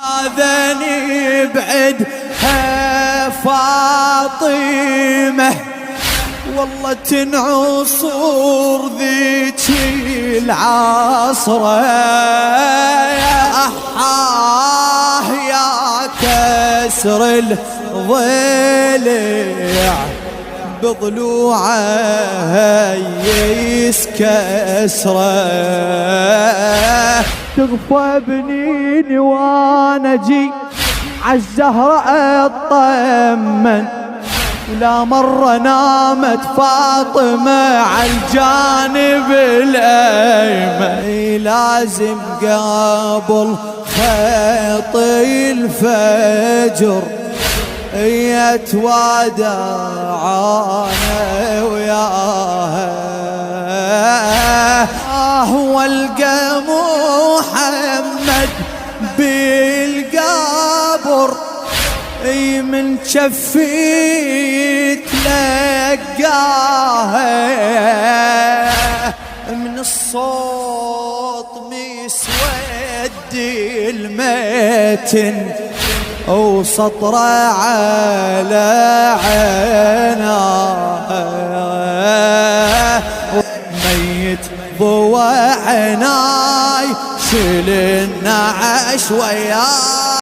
آذاني بعدها فاطمة والله تنعصر ذيك العصرة أحاه يا كسر الضلع بضلوعه يسكسره تغفى بنيني وانا جي عالزهرة اطمن ولا مرة نامت فاطمة عالجانب الايمن لازم قبل خيطي الفجر يتوادع انا وياها والقى محمد بالقبر من شفي تلقاها من الصوت مسود المتن وسطره على عيناه ميت ضوى عيناي شل النعش وياه